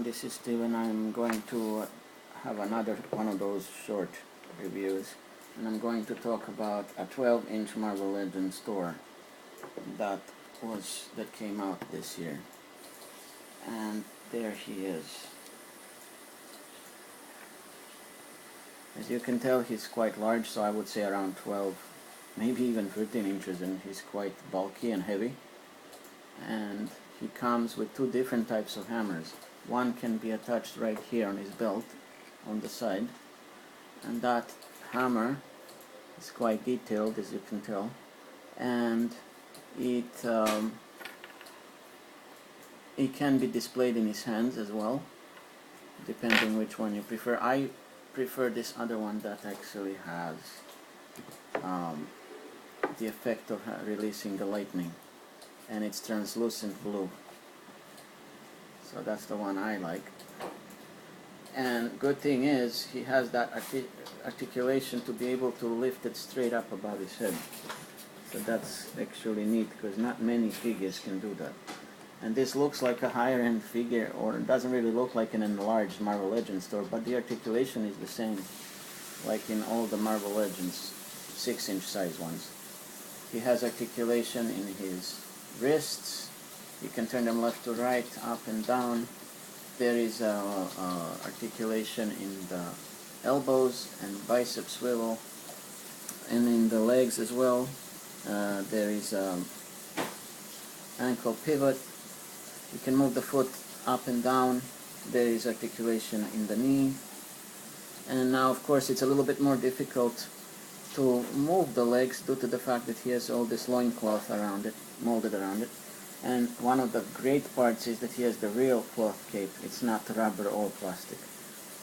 everyone, this is Steve and I'm going to have another one of those short reviews, and I'm going to talk about a 12-inch Marvel Legends Thor that came out this year. And there he is. As you can tell, he's quite large, so I would say around 12, maybe even 13 inches, and he's quite bulky and heavy. And he comes with two different types of hammers. One can be attached right here on his belt on the side, and that hammer is quite detailed, as you can tell, and it can be displayed in his hands as well, depending which one you prefer. I prefer this other one that actually has the effect of releasing the lightning, and it's translucent blue. So that's the one I like. And good thing is he has that articulation to be able to lift it straight up above his head. So that's actually neat, because not many figures can do that. And this looks like a higher end figure, or it doesn't really look like an enlarged Marvel Legends Thor, but the articulation is the same like in all the Marvel Legends 6-inch size ones. He has articulation in his wrists. You can turn them left to right, up and down. There is articulation in the elbows and bicep swivel, and in the legs as well. There is ankle pivot. You can move the foot up and down. There is articulation in the knee. And now, of course, it's a little bit more difficult to move the legs due to the fact that he has all this loincloth around it, molded around it. And one of the great parts is that he has the real cloth cape. It's not rubber or plastic.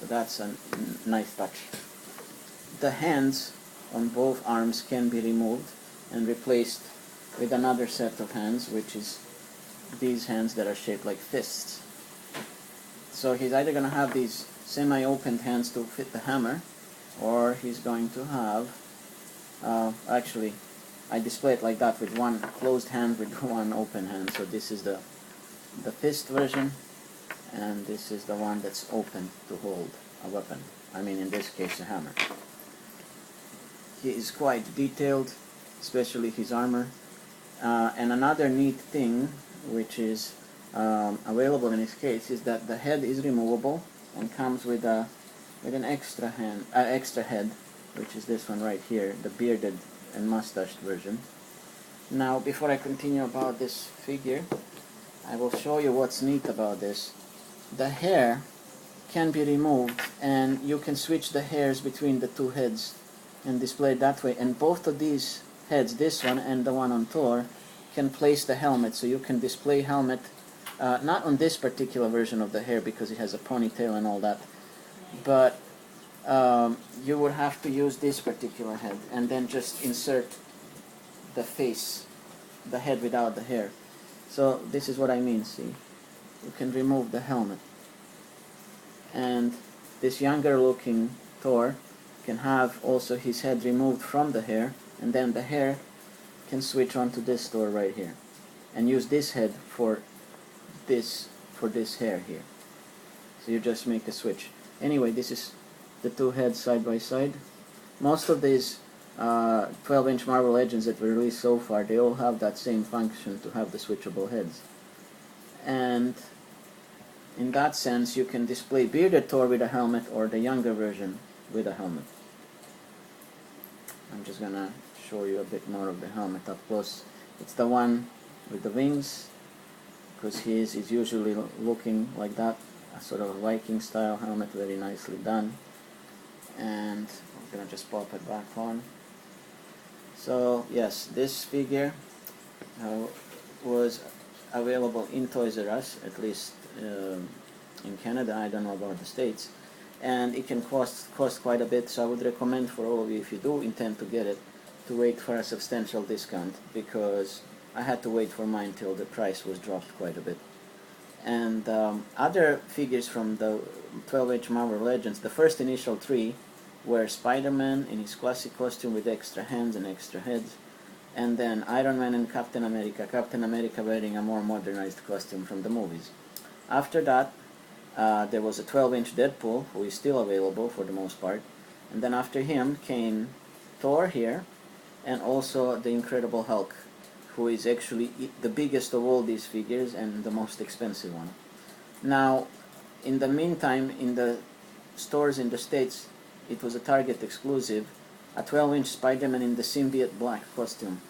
So that's a nice touch. The hands on both arms can be removed and replaced with another set of hands, which is these hands that are shaped like fists. So he's either going to have these semi-opened hands to fit the hammer, or he's going to have actually, I display it like that, with one closed hand with one open hand. So this is the fist version, and this is the one that's open to hold a weapon. I mean, in this case, a hammer. He is quite detailed, especially his armor. And another neat thing, which is available in his case, is that the head is removable and comes with an extra head, which is this one right here, the bearded and mustached version. Now, before I continue about this figure, I will show you what's neat about this. The hair can be removed, and you can switch the hairs between the two heads and display it that way. And both of these heads, this one and the one on Thor, can place the helmet, so you can display helmet, not on this particular version of the hair because it has a ponytail and all that, but you would have to use this particular head and then just insert the face, the head without the hair. So this is what I mean, see? You can remove the helmet. And this younger looking Thor can have also his head removed from the hair, and then the hair can switch onto this Thor right here and use this head for this hair here. So you just make a switch. Anyway, this is the two heads side by side. Most of these 12-inch Marvel Legends that were released so far, they all have that same function to have the switchable heads. And in that sense, you can display bearded Thor with a helmet or the younger version with a helmet. I'm just gonna show you a bit more of the helmet up close. It's the one with the wings, because he is usually looking like that, a sort of Viking style helmet, very nicely done. And I'm gonna just pop it back on. So yes, this figure was available in Toys R Us, at least in Canada. I don't know about the States, and it can cost quite a bit. So I would recommend for all of you, if you do intend to get it, to wait for a substantial discount, because I had to wait for mine till the price was dropped quite a bit. And other figures from the 12-inch Marvel Legends, the first initial three were Spider-Man in his classic costume with extra hands and extra heads, and then Iron Man and Captain America wearing a more modernized costume from the movies. After that, There was a 12-inch Deadpool, who is still available for the most part. And then after him came Thor here, and also the Incredible Hulk, who is actually the biggest of all these figures and the most expensive one. Now, in the meantime, in the stores in the States, it was a Target exclusive, a 12-inch Spider-Man in the symbiote black costume.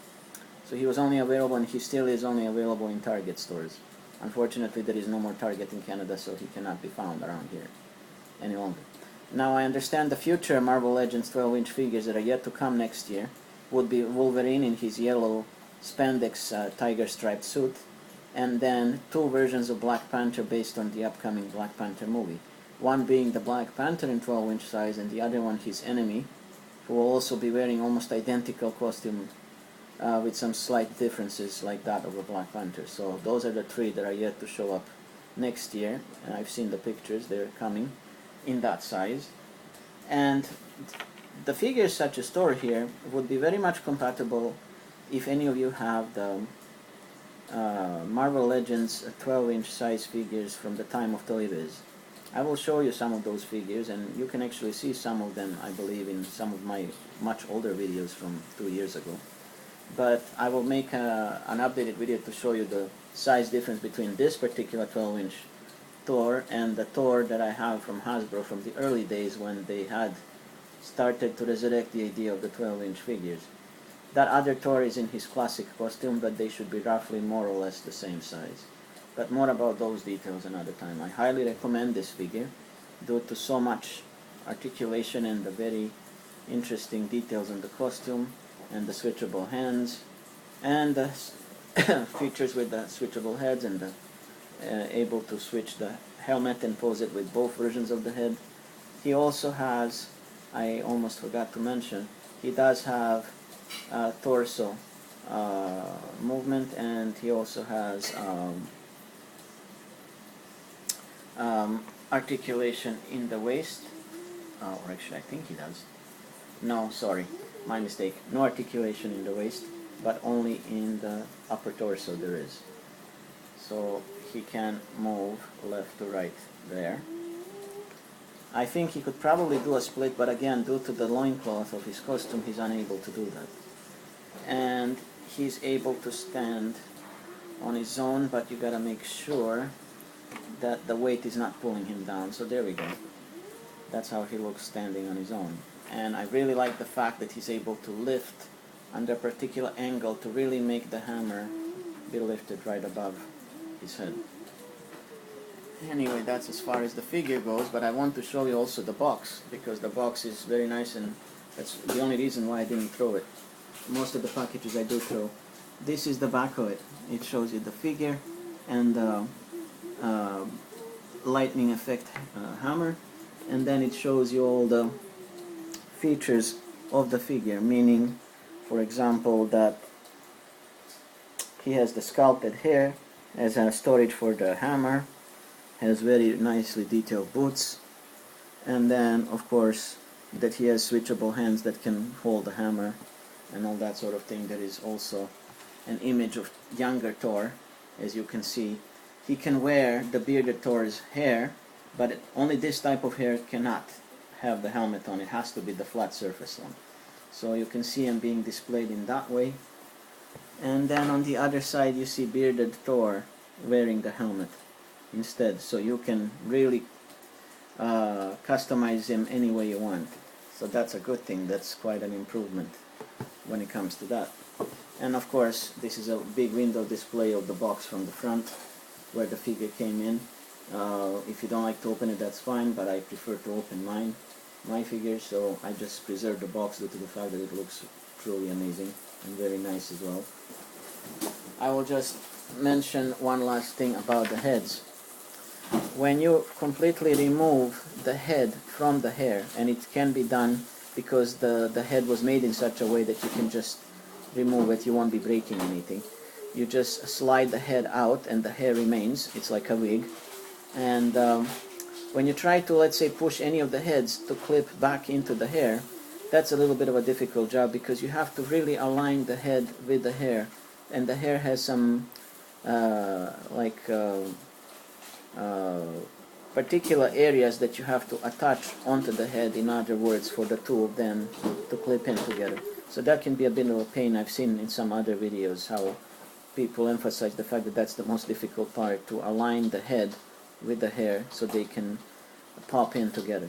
So he was only available, and he still is only available in Target stores. Unfortunately, there is no more Target in Canada, so he cannot be found around here any longer. Now, I understand the future Marvel Legends 12-inch figures that are yet to come next year would be Wolverine in his yellow spandex tiger striped suit, and then two versions of Black Panther based on the upcoming Black Panther movie. One being the Black Panther in 12-inch size, and the other one his enemy, who will also be wearing almost identical costume with some slight differences like that of the Black Panther. So those are the three that are yet to show up next year, and I've seen the pictures, they're coming in that size. And the figures such as Thor here would be very much compatible if any of you have the Marvel Legends 12-inch size figures from the time of Televiz. I will show you some of those figures, and you can actually see some of them, I believe, in some of my much older videos from 2 years ago. But I will make an updated video to show you the size difference between this particular 12-inch Thor and the Thor that I have from Hasbro from the early days when they had started to resurrect the idea of the 12-inch figures. That other Thor is in his classic costume, but they should be roughly more or less the same size. But more about those details another time. I highly recommend this figure due to so much articulation and the very interesting details in the costume and the switchable hands and the features with the switchable heads and the able to switch the helmet and pose it with both versions of the head. He also has, I almost forgot to mention, he does have torso movement, and he also has articulation in the waist, or actually I think he does. No, sorry, my mistake. No articulation in the waist, but only in the upper torso there is. So he can move left to right there. I think he could probably do a split, but again, due to the loincloth of his costume, he's unable to do that. And he's able to stand on his own, but you gotta make sure that the weight is not pulling him down. So there we go. That's how he looks standing on his own. And I really like the fact that he's able to lift under a particular angle to really make the hammer be lifted right above his head. Anyway, that's as far as the figure goes, but I want to show you also the box, because the box is very nice, and that's the only reason why I didn't throw it. Most of the packages I do throw. This is the back of it. It shows you the figure and the lightning effect hammer, and then it shows you all the features of the figure, meaning, for example, that he has the sculpted hair, has a storage for the hammer, has very nicely detailed boots, and then of course that he has switchable hands that can hold the hammer and all that sort of thing. There is also an image of younger Thor, as you can see. He can wear the bearded Thor's hair, but only this type of hair cannot have the helmet on. It has to be the flat surface one. So you can see him being displayed in that way. And then on the other side you see bearded Thor wearing the helmet instead, so you can really customize him any way you want. So that's a good thing. That's quite an improvement when it comes to that. And of course this is a big window display of the box from the front where the figure came in. If you don't like to open it, that's fine, but I prefer to open my figure, so I just preserve the box due to the fact that it looks truly amazing and very nice as well. I will just mention one last thing about the heads. When you completely remove the head from the hair, and it can be done because the head was made in such a way that you can just remove it, you won't be breaking anything. You just slide the head out and the hair remains. It's like a wig. And when you try to, let's say, push any of the heads to clip back into the hair, that's a little bit of a difficult job, because you have to really align the head with the hair, and the hair has some particular areas that you have to attach onto the head, in other words, for the two of them to clip in together. So that can be a bit of a pain. I've seen in some other videos how people emphasize the fact that that's the most difficult part, to align the head with the hair so they can pop in together.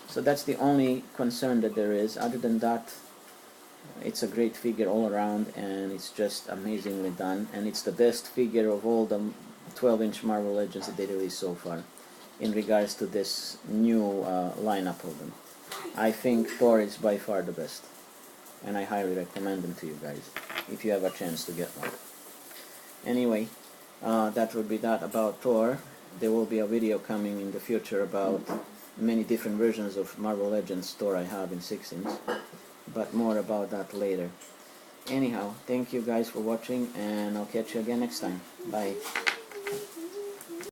So that's the only concern that there is. Other than that, it's a great figure all around, and it's just amazingly done, and it's the best figure of all the 12-inch Marvel Legends that they released so far in regards to this new lineup of them. I think Thor is by far the best, and I highly recommend them to you guys if you have a chance to get one. Anyway, that would be that about Thor. There will be a video coming in the future about many different versions of Marvel Legends Thor I have in 6-inch, but more about that later. Anyhow, thank you guys for watching, and I'll catch you again next time. Bye.